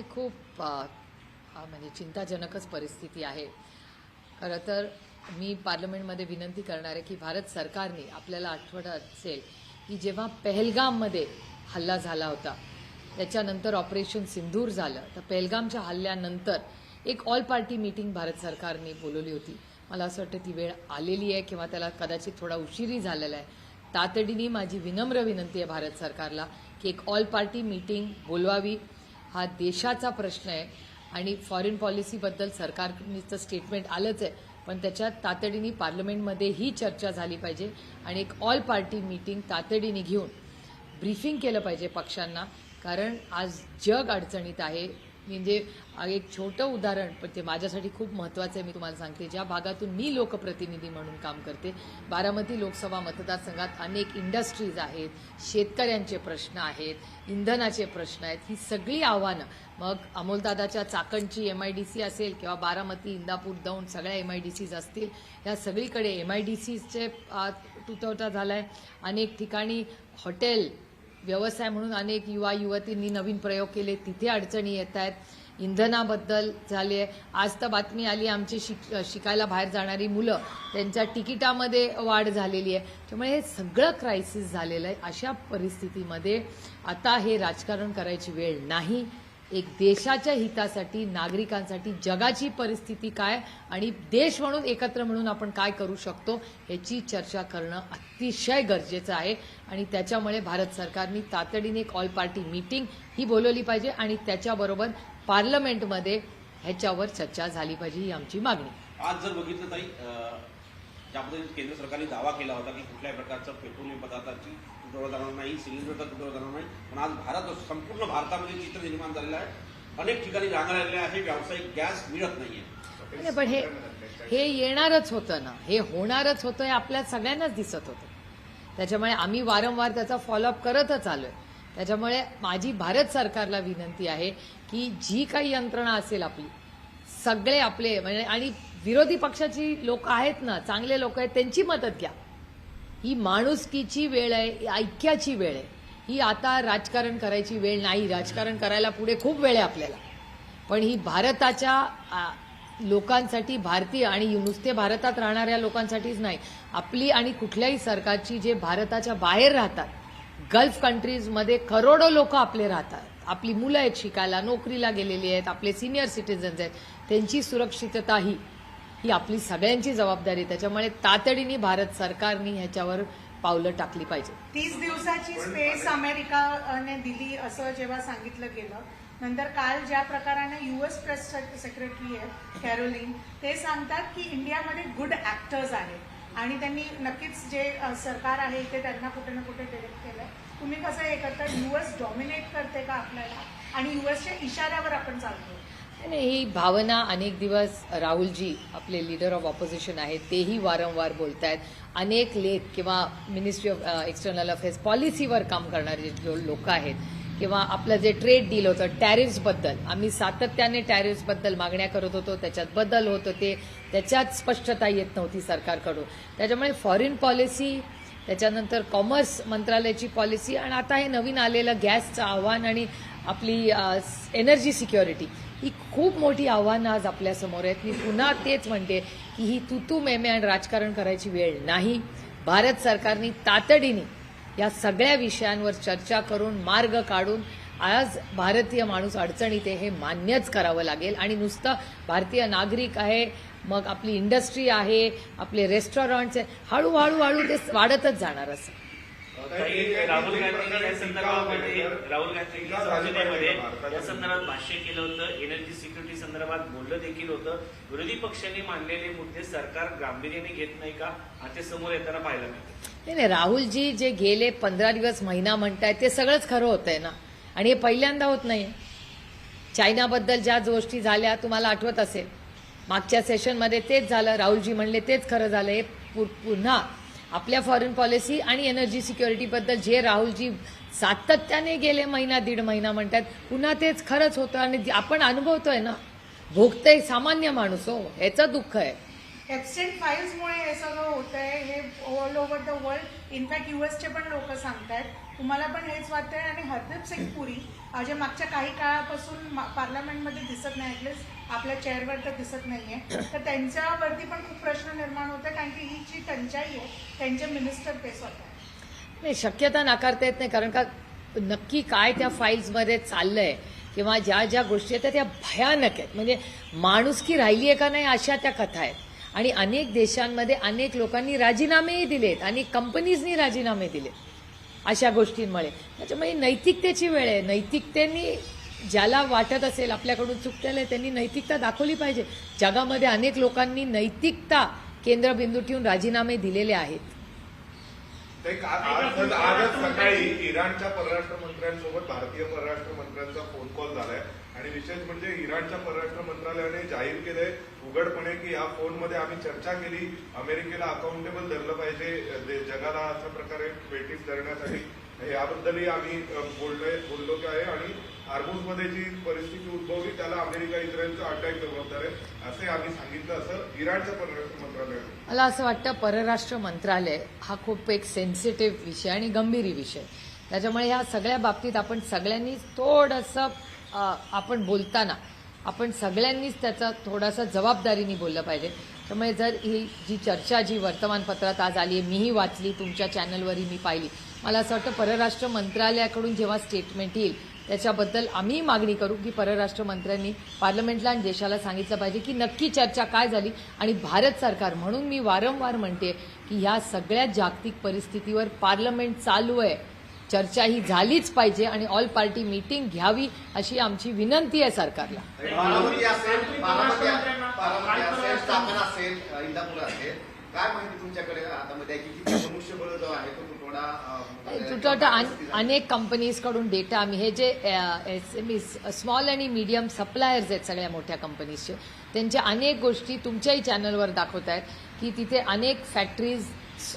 हे खूप म्हणजे चिंताजनकच परिस्थिती आहे. खरं तर मी पार्लमेंटमध्ये विनंती करणार आहे की भारत सरकारने आपल्याला आठवत असेल की जेव्हा पहलगाममध्ये हल्ला झाला होता, त्याच्यानंतर ऑपरेशन सिंदूर झालं, तर पहलगामच्या हल्ल्यानंतर एक ऑल पार्टी मीटिंग भारत सरकारने बोलवली होती. मला असं वाटतं ती वेळ आलेली आहे किंवा त्याला कदाचित थोडा उशीरही झालेला आहे. तातडीने माझी विनम्र विनंती आहे भारत सरकारला की एक ऑल पार्टी मीटिंग बोलवावी. हा देशाचा प्रश्न आहे आणि फॉरेन पॉलिसीबद्दल सरकारचं स्टेटमेंट आलंच आहे, पण त्याच्यात तातडीने पार्लमेंटमध्ये ही चर्चा झाली पाहिजे आणि एक ऑल पार्टी मीटिंग तातडीने घेऊन ब्रीफिंग केलं पाहिजे पक्षांना. कारण आज जग अडचणीत आहे. म्हणजे एक छोटं उदाहरण, पण ते माझ्यासाठी खूप महत्त्वाचं आहे. मी तुम्हाला सांगते, ज्या भागातून मी लोकप्रतिनिधी म्हणून काम करते, बारामती लोकसभा मतदारसंघात अनेक इंडस्ट्रीज आहेत, शेतकऱ्यांचे प्रश्न आहेत, इंधनाचे प्रश्न आहेत. ही सगळी आव्हानं, मग अमोलदादाच्या चाकणची MIDC असेल किंवा बारामती, इंदापूर, दौंड सगळ्या MIDCs असतील, या सगळीकडे MIDCचे तुटवडा झाला आहे. अनेक ठिकाणी हॉटेल व्यवसाय म्हणून अनेक युवा युवतींनी नवीन प्रयोग केले, तिथे अडचणी येत आहेत. इंधनाबद्दल झाली आहे. आज तर बातमी आली, आमची शिकायला बाहेर जाणारी मुलं, त्यांच्या तिकिटामध्ये वाढ झालेली आहे. त्यामुळे हे सगळं क्रायसिस झालेलं आहे. अशा परिस्थितीमध्ये आता हे राजकारण करायची वेळ नाही. एक देशाच्या हितासाठी, नागरिकांसाठी जगाची परिस्थिती काय आणि देश म्हणून एकत्र म्हणून आपण काय करू शकतो याची चर्चा करणं अतिशय गरजेचं आहे. आणि त्याच्यामुळे भारत सरकारने तातडीने एक ऑल पार्टी मीटिंग ही बोलवली पाहिजे आणि त्याच्याबरोबर पार्लमेंटमध्ये ह्याच्यावर चर्चा झाली पाहिजे, ही आमची मागणी. आज जर बघितलं ताई, ज्या पद्धतीने केंद्र सरकारने दावा केला होता की कुठल्याही प्रकारचं पेट्रोलियम पदार्थाची तुटवडा जाणार नाही, सिलेंडरचा तुटवडा जाणार नाही, पण आज संपूर्ण भारतामध्ये चित्र निर्माण झालेलं आहे. अनेक ठिकाणी रांगा लागलेल्या आहे, व्यावसायिक गॅस मिळत नाहीये. पण हे येणारच होतं ना, हे होणारच होतं, हे आपल्या सगळ्यांनाच दिसत होतं. त्याच्यामुळे आम्ही वारंवार त्याचा फॉलोअप करतच आलोय. त्याच्यामुळे माझी भारत सरकारला विनंती आहे की जी काही यंत्रणा असेल आपली, सगळे आपले म्हणजे आणि विरोधी पक्षाची लोक आहेत ना, चांगले लोक आहेत, त्यांची मदत घ्या. ही माणुसकीची वेळ आहे, ऐक्याची वेळ आहे. ही आता राजकारण करायची वेळ नाही. राजकारण करायला पुढे खूप वेळ आहे आपल्याला, पण ही भारताच्या लोकांसाठी, भारतीय आणि नुसते भारतात राहणाऱ्या लोकांसाठीच नाही, आपली आणि कुठल्याही सरकारची, जे भारताच्या बाहेर राहतात, गल्फ कंट्रीजमध्ये करोडो लोक आपले राहतात, आपली मुलं आहेत शिकायला, नोकरीला गेलेली आहेत, आपले सिनियर सिटीजन्स आहेत, त्यांची सुरक्षितता ही आपली सगळ्यांची जबाबदारी. त्याच्यामुळे तातडीने भारत सरकारने ह्याच्यावर पावलं टाकली पाहिजे. 30 दिवसाची स्पेस अमेरिकाने दिली असं जेव्हा सांगितलं गेलं, नंतर काल ज्या प्रकाराने US प्रेस सेक्रेटरी आहेत कॅरोलिन, ते सांगतात की इंडियामध्ये गुड ऍक्टर्स आहेत आणि त्यांनी नक्कीच जे सरकार आहे इथे त्यांना कुठे ना कुठे डिरेक्ट केलंय. तुम्ही कसं हे करता? US डॉमिनेट करते का आपल्याला आणि USच्या इशाऱ्यावर आपण चालतो? नाही, ही भावना अनेक दिवस राहुलजी आपले लीडर ऑफ ऑपोजिशन आहेत तेही वारंवार बोलत आहेत. अनेक लेख किंवा मिनिस्ट्री ऑफ एक्सटर्नल अफेअर्स पॉलिसीवर काम करणारे जे लोक आहेत, किंवा आपलं जे ट्रेड डील होतं टॅरिफ्सबद्दल, आम्ही सातत्याने टॅरिफ्सबद्दल मागण्या करत होतो, त्याच्यात बदल होत होते, त्याच्यात स्पष्टता येत नव्हती सरकारकडून. त्याच्यामुळे फॉरेन पॉलिसी, त्याच्यानंतर कॉमर्स मंत्रालयाची पॉलिसी आणि आता हे नवीन आलेलं गॅसचं आव्हान आणि आपली एनर्जी सिक्युरिटी, ही खूप मोठी आव्हानं आज आपल्यासमोर आहेत. मी पुन्हा तेच म्हणते की ही तू मेमे आणि राजकारण करायची वेळ नाही. भारत सरकारने तातडीने या सगळ्या विषयांवर चर्चा करून मार्ग काढून, आज भारतीय माणूस अडचणीत आहे हे मान्यच करावं लागेल. आणि नुसतं भारतीय नागरिक आहे, मग आपली इंडस्ट्री आहे, आपले रेस्टॉरंट्स आहे, हळूहळू ते वाढतच जाणार. असं राहुल गांधी या संदर्भामध्ये या संदर्भात भाष्य केलं होतं, एनर्जी सिक्युरिटी संदर्भात बोललं देखील होतं. विरोधी पक्षांनी मांडलेले मुद्दे सरकार गांभीर्याने घेत नाही का, ते समोर येताना पाहायला मिळतं. नाही, राहुलजी जे गेले 15 दिवस, महिना म्हणतायत, ते सगळंच खरं होतंय ना. आणि हे पहिल्यांदा होत नाही. चायनाबद्दल ज्या गोष्टी झाल्या तुम्हाला आठवत असेल, मागच्या सेशनमध्ये तेच झालं. राहुलजी म्हणले तेच खरं झालं. हे पुन्हा आपल्या फॉरेन पॉलिसी आणि एनर्जी सिक्युरिटीबद्दल जे राहुलजी सातत्याने गेले महिना दीड महिना म्हणतात, पुन्हा तेच खरंच होतं. आणि आपण अनुभवतोय ना, भोगतोय सामान्य माणूस, हो, ह्याचं दुःख आहे. एप्स्टेन फाईल्समुळे हे सगळं होतंय, हे all over the world. In fact USचे पण लोक सांगतायत तुम्हाला पण हेच वाटतंय? आणि हरदीप सिंग पुरी जे मागच्या काही काळापासून पार्लमेंटमध्ये दिसत नाही, ऍटलीस्ट आपल्या चेअरवर तर दिसत नाहीये, तर त्यांच्यावरती पण खूप प्रश्न निर्माण होते, कारण की ही जी टंचाई आहे त्यांचे मिनिस्टर ते स्वतः. नाही, शक्यता नाकारता येत नाही, कारण का नक्की काय त्या फाईल्समध्ये चाललंय किंवा ज्या ज्या गोष्टी आहेत त्या भयानक आहेत. म्हणजे माणुसकी राहिली आहे का नाही अशा त्या कथा आहेत. आणि अनेक देशांमध्ये अनेक लोकांनी राजीनामेही दिलेत आणि कंपनीजनी राजीनामे दिलेत अशा गोष्टींमुळे. त्याच्यामुळे नैतिकतेची वेळ आहे. नैतिकतेनी ज्याला वाटत असेल आपल्याकडून चुकलेलं आहे त्यांनी नैतिकता दाखवली पाहिजे. जगामध्ये अनेक लोकांनी नैतिकता केंद्रबिंदू ठेवून राजीनामे दिलेले आहेत. आजच सकाळी इराणच्या परराष्ट्र मंत्र्यांसोबत भारतीय परराष्ट्र मंत्र्यांचा फोन कॉल झालाय आणि विशेष म्हणजे इराणच्या परराष्ट्र मंत्रालयाने जाहीर केलंय उघडपणे की या फोनमध्ये आम्ही चर्चा केली, अमेरिकेला अकाउंटेबल धरलं पाहिजे, जगाला अशा प्रकारे वेटीस धरण्यासाठी याबद्दलही आम्ही बोललो आहे. आणि हार्मुझमध्ये जी परिस्थिती उद्भवली त्याला अमेरिका इस्रायलचा अटॅक जबाबदार आहे असे आम्ही सांगितलं, असं इराणच्या परराष्ट्र मंत्रालयाने. मला असं वाटतं परराष्ट्र मंत्रालय हा खूप एक सेन्सिटिव्ह विषय आणि गंभीर विषय. त्याच्यामुळे ह्या सगळ्या बाबतीत आपण सगळ्यांनीच थोडंसं आपण बोलताना आपण सगळ्यांनीच त्याचा थोडासा जबाबदारीने बोललं पाहिजे. त्यामुळे जर ही जी चर्चा जी वर्तमानपत्रात आज आली आहे, मीही वाचली, तुमच्या चॅनलवरही मी पाहिली, मला असं वाटतं परराष्ट्र मंत्रालयाकडून जेव्हा स्टेटमेंट येईल त्याच्याबद्दल आम्ही मागणी करू की परराष्ट्र मंत्र्यांनी पार्लमेंटला आणि देशाला सांगितलं पाहिजे की नक्की चर्चा काय झाली. आणि भारत सरकार म्हणून मी वारंवार म्हणते की ह्या सगळ्या जागतिक परिस्थितीवर पार्लमेंट चालू आहे, चर्चा ही झालीच पाहिजे आणि ऑल पार्टी मीटिंग घ्यावी अशी आमची विनंती आहे सरकारला. बारामती असेल, चाकण असेल, इंदापूर असेल, काय माहिती तुमच्याकडे हातामध्ये आहे की किती मनुष्यबळ जो आहे तो तुटवडा अनेक कंपनीजकडून डेटा आम्ही हे जे SME स्मॉल आणि मीडियम सप्लायर्स आहेत सगळ्या मोठ्या कंपनीजचे, त्यांच्या अनेक गोष्टी तुमच्याही चॅनलवर दाखवत आहेत की तिथे अनेक फॅक्टरीज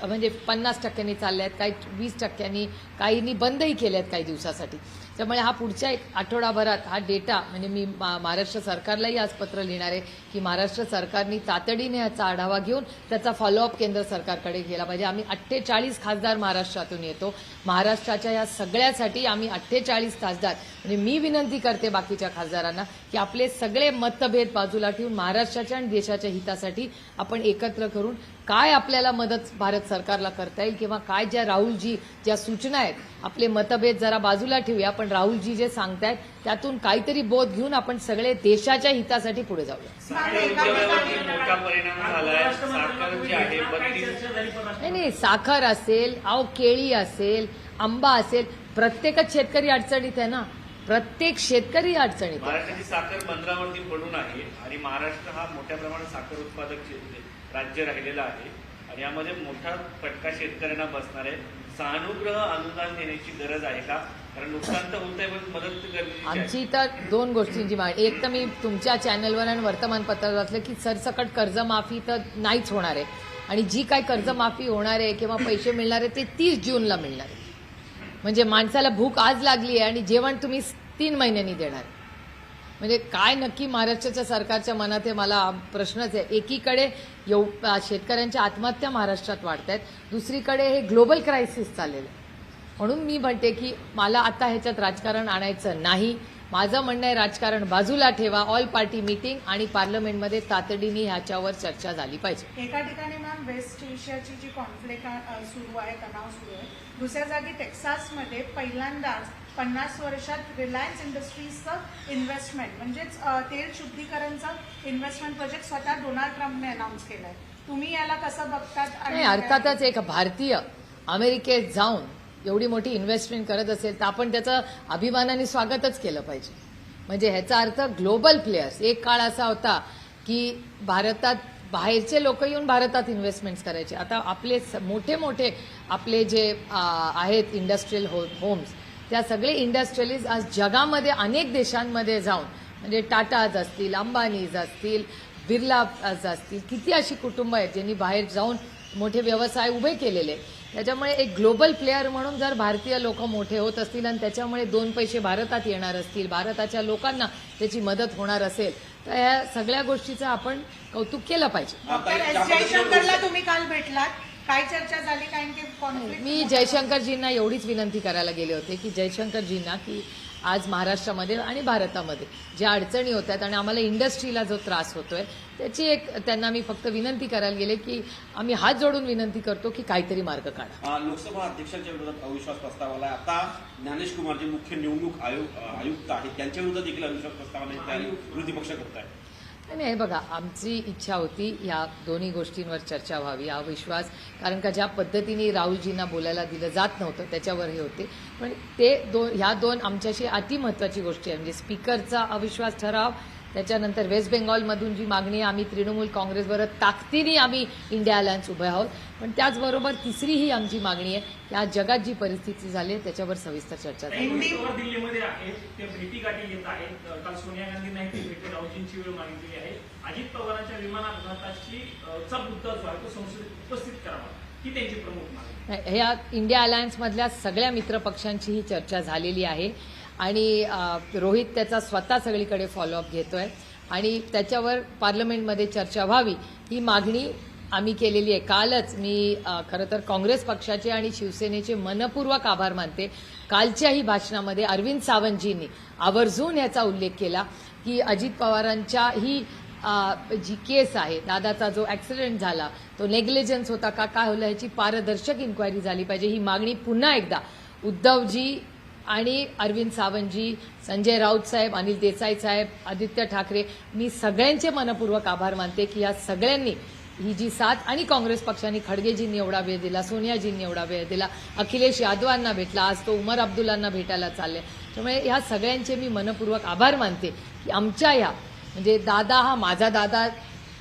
म्हणजे 50% चालल्या आहेत, काही 20%, काहींनी बंदही केल्या आहेत काही दिवसासाठी. त्यामुळे हा पुढच्या एक आठवडाभरात हा डेटा म्हणजे मी महाराष्ट्र सरकारलाही आज पत्र लिहिणार आहे की महाराष्ट्र सरकारने तातडीने याचा आढावा घेऊन त्याचा फॉलोअप केंद्र सरकारकडे केला पाहिजे. आम्ही 48 खासदार महाराष्ट्रातून येतो. महाराष्ट्राच्या या सगळ्यासाठी आम्ही 48 खासदार म्हणजे मी विनंती करते बाकीच्या खासदारांना की आपले सगळे मतभेद बाजूला ठेवून महाराष्ट्राच्या आणि देशाच्या हितासाठी आपण एकत्र करून काय आपल्याला मदत भारत सरकारला करता येईल किंवा काय ज्या राहुलजी ज्या सूचना आहेत आपले मतभेद जरा बाजूला ठेवूया, पण राहुलजी जे सांगतायत त्यातून काहीतरी बोध घेऊन आपण सगळे देशाच्या हितासाठी पुढे जाऊया. साखर उद्योगावरती मोठा परिणाम झालाय. साखर जी आहे 32 नाही, साखर असेल, केळी असेल, आंबा असेल, प्रत्येकच शेतकरी अडचणीत आहे ना, प्रत्येक शेतकरी अडचणीत आहे. महाराष्ट्राची साखर बंदरावरती पडून आहे आणि महाराष्ट्र हा मोठ्या प्रमाणात साखर उत्पादक राज्य राहिलेला आहे आणि यामध्ये मोठा फटका शेतकऱ्यांना बसणार आहे. सहानुग्रह अनुदान देण्याची गरज आहे का? कारण नुकसान तर होत आहे पण मदत गरजेची आहे. आमची तर 2 गोष्टींची मागणी. एक तर मी तुमच्या चॅनलवर आणि वर्तमानपत्रात वाचलं की सरसकट कर्जमाफी तर नाहीच होणार आहे आणि जी काही कर्जमाफी होणार आहे किंवा पैसे मिळणार आहे ते 30 जूनला मिळणार आहे. म्हणजे माणसाला भूक आज लागली आहे आणि जेवण तुम्ही 3 महिन्यांनी देणार. म्हणजे काय नक्की महाराष्ट्राच्या सरकारच्या मनात आहे मला प्रश्नच आहे. एकीकडे शेतकऱ्यांच्या आत्महत्या महाराष्ट्रात वाढत आहेत, दुसरीकडे हे ग्लोबल क्रायसिस चाललेलं आहे. म्हणून मी म्हणते की मला आता ह्याच्यात राजकारण आणायचं नाही. माझं म्हणणं आहे राजकारण बाजूला ठेवा, ऑल पार्टी मीटिंग आणि पार्लमेंटमध्ये तातडीने ह्याच्यावर चर्चा झाली पाहिजे. एका ठिकाणी मॅम वेस्ट एशियाची जी कॉन्फ्लिक्ट सुरू आहे, तणाव सुरू आहे, दुसऱ्या जागी टेक्सासमध्ये पहिल्यांदाच 50 वर्षात रिलायन्स इंडस्ट्रीजचं इन्व्हेस्टमेंट म्हणजेच तेल शुद्धीकरणचं इन्व्हेस्टमेंट प्रोजेक्ट स्वतः डोनाल्ड ट्रम्पने अनाऊन्स केलाय. तुम्ही याला कसं बघतात? नाही, अर्थातच एक भारतीय अमेरिकेत जाऊन एवढी मोठी इन्व्हेस्टमेंट करत असेल तर आपण त्याचं अभिमानाने स्वागतच केलं पाहिजे. म्हणजे ह्याचा अर्थ ग्लोबल प्लेयर्स. एक काळ असा होता की भारतात बाहेरचे लोक येऊन भारतात इन्व्हेस्टमेंट्स करायचे. आता आपले मोठे मोठे आपले जे आहेत इंडस्ट्रियल होम्स, त्या सगळे इंडस्ट्रियलिस्ट आज जगामध्ये अनेक देशांमध्ये जाऊन म्हणजे टाटाज असतील, अंबानीज असतील, बिर्लाज असतील, किती अशी कुटुंब आहेत ज्यांनी बाहेर जाऊन मोठे व्यवसाय उभे केलेले. त्याच्यामुळे एक ग्लोबल प्लेअर म्हणून जर भारतीय लोक मोठे होत असतील आणि त्याच्यामुळे 2 पैसे भारतात येणार असतील, भारताच्या लोकांना त्याची मदत होणार असेल तर या सगळ्या गोष्टीचं आपण कौतुक केलं पाहिजे. डॉक्टर एस जयशंकरला तुम्ही काल भेटलात, काय चर्चा झाली कारण की कॉन्फ्लिक्ट मी जयशंकरजींना एवढीच विनंती करायला गेले होते की जयशंकरजींना की आज महाराष्ट्रामध्ये आणि भारतामध्ये ज्या अडचणी होत आहेत आणि आम्हाला इंडस्ट्रीला जो त्रास होतोय त्याची एक त्यांना मी फक्त विनंती करायला गेले की आम्ही हात जोडून विनंती करतो की काहीतरी मार्ग काढा. लोकसभा अध्यक्षांच्या विरोधात अविश्वास प्रस्तावाला आता ज्ञानेश कुमार जे मुख्य निवडणूक आयुक्त आहेत त्यांच्या विरोधात देखील अविश्वास प्रस्तावाला तयारी विरोधी पक्ष करत आहे. नाही हे बघा, आमची इच्छा होती या दोन्ही गोष्टींवर चर्चा व्हावी. हा विश्वास कारण का ज्या पद्धतीने राहुलजींना बोलायला दिलं जात नव्हतं त्याच्यावर हे होते, पण ते ह्या दोन आमच्याशी अति महत्त्वाची गोष्टी आहे. म्हणजे स्पीकरचा अविश्वास ठराव, त्याच्यानंतर वेस्ट बेंगॉलमधून जी मागणी आहे, आम्ही तृणमूल काँग्रेसबरोबर ताकदीने आम्ही इंडिया अलायन्स उभे आहोत. पण त्याचबरोबर तिसरी ही आमची मागणी आहे की आज जगात जी परिस्थिती झाली आहे त्याच्यावर सविस्तर चर्चा झाली. दिल्लीमध्ये आहेत ते भेटी गाठी येत आहेत. काल सोनिया गांधींना ही भेट राहुलजींची वेळ मागितली आहे. अजित पवारांच्या विमान अपघाताची चा मुद्दा जो आहे तो संसदेत उपस्थित करावा ही त्यांची प्रमुख मागणी. ह्या इंडिया अलायन्समधल्या सगळ्या मित्रपक्षांची ही चर्चा झालेली आहे आणि रोहित त्याचा स्वतः सगळीकडे फॉलोअप घेतोय आणि त्याच्यावर पार्लमेंटमध्ये चर्चा व्हावी ही मागणी आम्ही केलेली आहे. कालच मी खरं तर काँग्रेस पक्षाचे आणि शिवसेनेचे मनपूर्वक आभार मानते. कालच्याही भाषणामध्ये अरविंद सावंतजींनी आवर्जून याचा उल्लेख केला की अजित पवारांच्या ही जी केस आहे, दादाचा जो ॲक्सिडेंट झाला तो नेग्लिजन्स होता का काय होलं ह्याची पारदर्शक इन्क्वायरी झाली पाहिजे. ही मागणी पुन्हा एकदा उद्धवजी आणि अरविंद सावंतजी, संजय राऊत साहेब, अनिल देसाई साहेब, आदित्य ठाकरे, मी सगळ्यांचे मनपूर्वक आभार मानते की या सगळ्यांनी ही जी साथ आणि काँग्रेस पक्षाने खडगेजींनी एवढा वेळ दिला, सोनियाजींनी एवढा वेळ दिला, अखिलेश यादवांना भेटला, आज तो उमर अब्दुल्लांना भेटायला चालले. त्यामुळे ह्या सगळ्यांचे मी मनपूर्वक आभार मानते की आमच्या ह्या म्हणजे दादा हा माझा दादा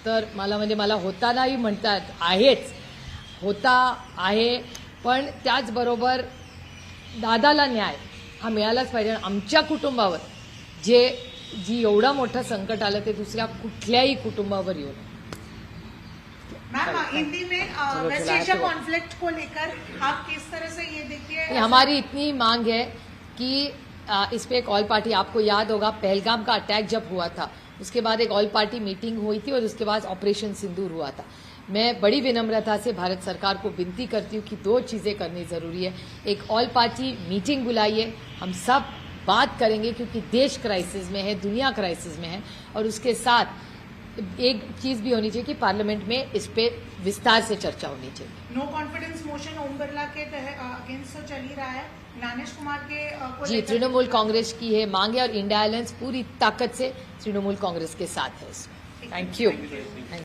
तर मला होतानाही म्हणतात आहेच, होता आहे, पण त्याचबरोबर दादाला न्याय हा मिळालाच पाहिजे. आमच्या कुटुंबावर जी एवढं मोठं संकट आलं ते दुसऱ्या कुठल्याही कुटुंबावर येऊ नये. मैम, हिंदी में वेस्ट एशिया कॉन्फ्लिक्ट को लेकर आप किस तरह से ये देखिए? हमारी इतनी मांग है कि इस पे एक ऑल पार्टी, आपको याद होगा पहलगाम का अटैक जब हुआ था उसके बाद एक ऑल पार्टी मीटिंग हुई थी और उसके बाद ऑपरेशन सिंदूर हुआ था. मैं बड़ी विनम्रता से भारत सरकार को विनती करती हूँ कि दो चीज़ें करनी ज़रूरी है. एक ऑल पार्टी मीटिंग बुलाइए, हम सब बात करेंगे क्योंकि देश क्राइसिस में है, दुनिया क्राइसिस में है, और उसके साथ एक चीज़ भी होनी चाहिए कि पार्लियामेंट में इस पे विस्तार से चर्चा होनी चाहिए. No confidence motion Om Birla के अगेंस्ट तो चल ही रहा है. ज्ञानेश कुमार के को जी, लेकर- तृणमूल कांग्रेस की है मांग है और इंडिया अलायंस पूरी ताकत से तृणमूल कांग्रेस के साथ है इसमें. Thank you.